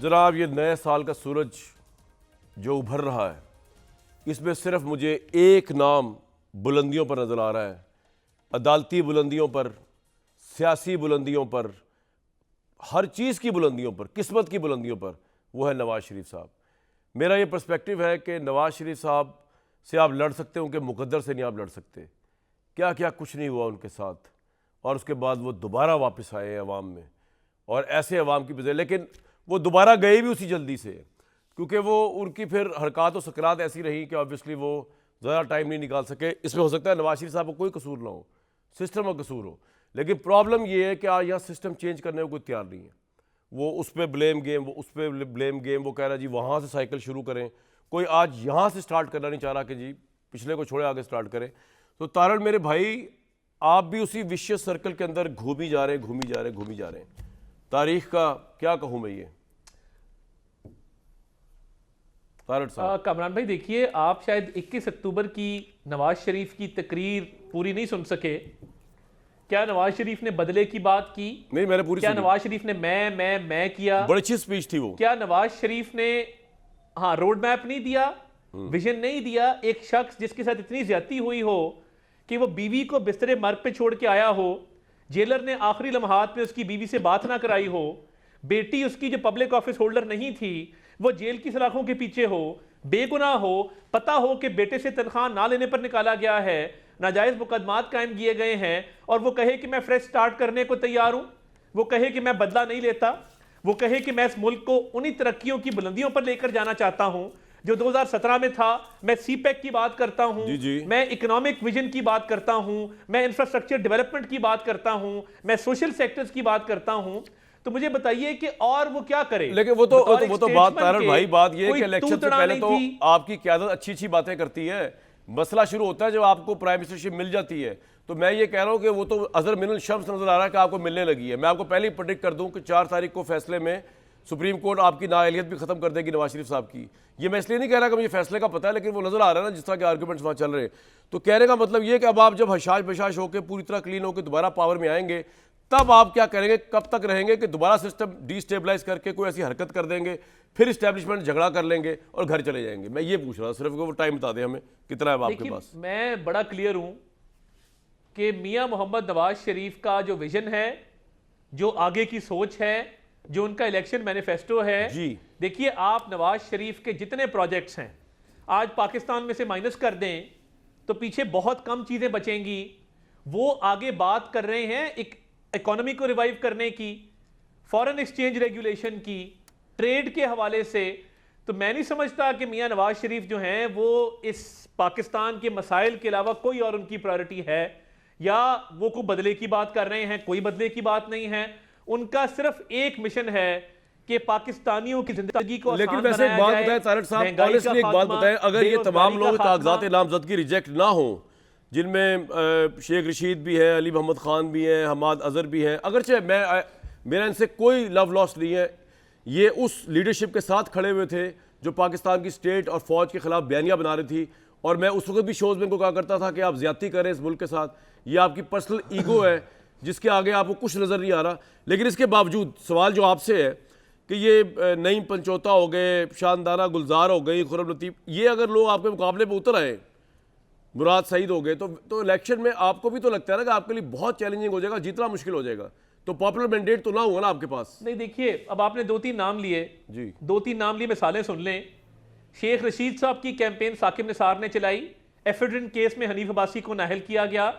जनाब, ये नए साल का सूरज जो उभर रहा है, इसमें सिर्फ मुझे एक नाम बुलंदियों पर नज़र आ रहा है, अदालती बुलंदियों पर, सियासी बुलंदियों पर, हर चीज़ की बुलंदियों पर, किस्मत की बुलंदियों पर, वो है नवाज़ शरीफ साहब। मेरा ये पर्सपेक्टिव है कि नवाज़ शरीफ साहब से आप लड़ सकते हैं, उनके मुकद्दर से नहीं आप लड़ सकते। क्या क्या कुछ नहीं हुआ उनके साथ, और उसके बाद वो दोबारा वापस आए हैं अवाम में, और ऐसे अवाम की बजाय, लेकिन वो दोबारा गए भी उसी जल्दी से, क्योंकि वो उनकी फिर हरकत और सकरात ऐसी रही कि ऑब्वियसली वो ज़्यादा टाइम नहीं निकाल सके। इसमें हो सकता है नवाज शरीफ साहब को कोई कसूर ना हो, सिस्टम का कसूर हो, लेकिन प्रॉब्लम ये है कि आज यहाँ सिस्टम चेंज करने को कोई तैयार नहीं है। वो उस पर ब्लेम गेम, वो उस पर ब्लेम गेम, वो कह रहा है जी वहाँ से साइकिल शुरू करें, कोई आज यहाँ से स्टार्ट करना नहीं चाह रहा कि जी पिछले को छोड़े आगे स्टार्ट करें। तो तारड़ मेरे भाई, आप भी उसी विशियस सर्कल के अंदर घूमी जा रहे हैं। तारीख का क्या कहूँ मैं ये तारड़ साहब। कामरान भाई देखिए, आप शायद 21 अक्टूबर की नवाज शरीफ की तकरीर पूरी नहीं सुन सके। क्या नवाज शरीफ ने बदले की बात की? नहीं, मैंने पूरी क्या सुनी। नवाज शरीफ ने मैं किया? बड़ी अच्छी स्पीच थी वो। क्या नवाज शरीफ ने रोड मैप नहीं दिया, विजन नहीं दिया? एक शख्स जिसके साथ इतनी ज्यादती हुई हो कि वो बीवी को बिस्तरे मर्ग पे छोड़ के आया हो, जेलर ने आखिरी लम्हात में उसकी बीवी से बात ना कराई हो, बेटी उसकी जो पब्लिक ऑफिस होल्डर नहीं थी वो जेल की सलाखों के पीछे हो, बेगुनाह हो, पता हो कि बेटे से तनख्वाह ना लेने पर निकाला गया है, नाजायज मुकदमात कायम किए गए हैं, और वो कहे कि मैं फ्रेश स्टार्ट करने को तैयार हूं, वो कहे कि मैं बदला नहीं लेता, वो कहे कि मैं इस मुल्क को उन्हीं तरक्कियों की बुलंदियों पर लेकर जाना चाहता हूं जो 2017 में था। मैं सीपैक की बात करता हूं, मैं इकोनॉमिक विजन की बात करता हूं, मैं इंफ्रास्ट्रक्चर डेवलपमेंट की बात करता हूं, मैं सोशल सेक्टर्स की बात करता हूं। तो मुझे बताइए कि और वो क्या करे? लेकिन वो तो बात तारड़ भाई, बात ये है कि इलेक्शन से पहले तो आपकी क़यादत अच्छी बातें करती है, मसला शुरू होता है जब आपको प्राइम मिनिस्टरशिप मिल जाती है। तो मैं ये कह रहा हूं कि वो तो अजर मिनल शम्स नजर आ रहा है कि आपको मिलने लगी है। मैं आपको पहले ही प्रेडिक्ट कर दूं कि 4 तारीख को फैसले में सुप्रीम कोर्ट आपकी नाअहलियत भी खत्म कर देगी नवाज शरीफ साहब की। ये मैं इसलिए नहीं कह रहा कि मुझे फैसले का पता है, लेकिन वो नजर आ रहा है ना जिस तरह के आर्गूमेंट्स वहां चल रहे हैं। तो कहने का मतलब ये कि अब आप जब हशाश बशाश होकर पूरी तरह क्लीन होकर दोबारा पावर में आएंगे, तब आप क्या करेंगे, कब तक रहेंगे कि दोबारा सिस्टम डिस्टेबलाइज करके कोई ऐसी हरकत कर देंगे, फिर इस्टेब्लिशमेंट झगड़ा कर लेंगे और घर चले जाएंगे? मैं ये पूछ रहा हूँ सिर्फ, वो टाइम बता दें हमें कितना है आपके पास। मैं बड़ा क्लियर हूं कि मियां मोहम्मद नवाज शरीफ का जो विजन है, जो आगे की सोच है, जो उनका इलेक्शन मैनिफेस्टो है जी। देखिए, आप नवाज शरीफ के जितने प्रोजेक्ट्स हैं आज पाकिस्तान में से माइनस कर दें तो पीछे बहुत कम चीजें बचेंगी। वो आगे बात कर रहे हैं एक इकोनॉमी को रिवाइव करने की, फॉरेन एक्सचेंज रेगुलेशन की, ट्रेड के हवाले से। तो मैं नहीं समझता कि मियां नवाज शरीफ जो हैं वो इस पाकिस्तान के मसाइल के अलावा कोई और उनकी प्रायोरिटी है, या वो कोई बदले की बात कर रहे हैं। कोई बदले की बात नहीं है, उनका सिर्फ एक मिशन है कि पाकिस्तानियों की जिंदगी को। लेकिन वैसे एक बात बताएं तारड़ साहब, ऑनेस्टली एक बात बताएं, अगर ये तमाम लोग कागजात नामजदगी रिजेक्ट ना हो, जिनमें शेख रशीद भी है, अली मोहम्मद खान भी हैं, हमाद अजहर भी हैं, अगरचे मेरा इनसे कोई लव लॉस नहीं है, ये उस लीडरशिप के साथ खड़े हुए थे जो पाकिस्तान की स्टेट और फौज के खिलाफ बयानियां बना रही थी, और मैं उस वक्त भी शोज में इनको कहा करता था कि आप ज्यादती करें इस मुल्क के साथ, ये आपकी पर्सनल ईगो है जिसके आगे आपको कुछ नज़र नहीं आ रहा। लेकिन इसके बावजूद सवाल जो आपसे है कि ये नईम पंचोता हो गए, शानदाना गुलजार हो गई, खुरम लतीफ़, ये अगर लोग आपके मुकाबले में उतर आए, मुराद सईद हो गए, तो इलेक्शन में आपको भी तो लगता है ना कि आपके लिए बहुत चैलेंजिंग हो जाएगा, जीतना मुश्किल हो जाएगा। तो पॉपुलर मैंडेट तो ना हुआ ना आपके पास। नहीं, देखिए, अब आपने 2-3 नाम लिए जी, 2-3 नाम लिए, मिसालें सुन लें। शेख रशीद साहब की कैंपेन साकिब निसार ने चलाई, एफिडेंट केस में हनीफ अब्बासी को नाहल किया गया,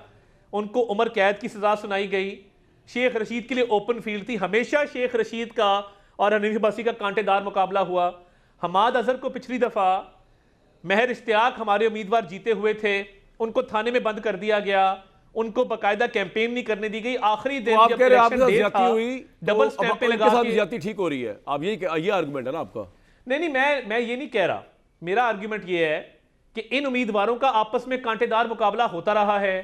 उनको उम्र कैद की सजा सुनाई गई। शेख रशीद के लिए ओपन फील्ड थी, हमेशा शेख रशीद का और हनीफ अब्बासी का कांटेदार मुकाबला हुआ। हमाद अजहर को पिछली दफा महर इश्तियाक हमारे उम्मीदवार जीते हुए थे, उनको थाने में बंद कर दिया गया, उनको बाकायदा कैंपेन नहीं करने दी गई। आखिरी दिन जब इलेक्शन डे था, डबल स्टैंप पे लगा के ज्यादती ठीक हो रही है। आप ये आर्गुमेंट है ना आपका? नहीं, मैं ये नहीं कह रहा। मेरा आर्गुमेंट ये है कि इन उम्मीदवारों का आपस में कांटेदार मुकाबला होता रहा है।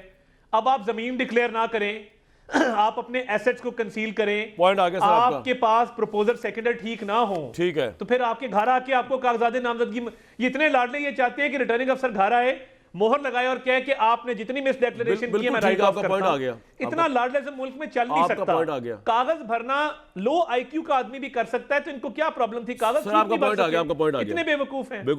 अब आप जमीन डिक्लेयर ना करें, आप अपने एसेट्स को कंसील करें, पॉइंट आगे आपके पास प्रपोजल सेकेंडर ठीक ना हो, ठीक है, तो फिर आपके घर आके आपको कागजात नामजदगी, ये इतने लाडले ये चाहते हैं कि रिटर्निंग अफसर घर आए मोहर लगाए और कहे कि आपने जितनी मिस डिक्लेरेशन की है मैं बिल्कुल ठीक राइट है, ऑफ आपका करता point आ हूं। गया। इतना लार्डलिज्म मुल्क में चल नहीं आपका सकता। point आ गया। कागज भरना लो आईक्यू का आदमी भी कर सकता है, तो इनको क्या प्रॉब्लम थी? कागज सर, आपका point आ गया, आपका point आ गया। इतने बेवकूफ हैं। बिल्कुल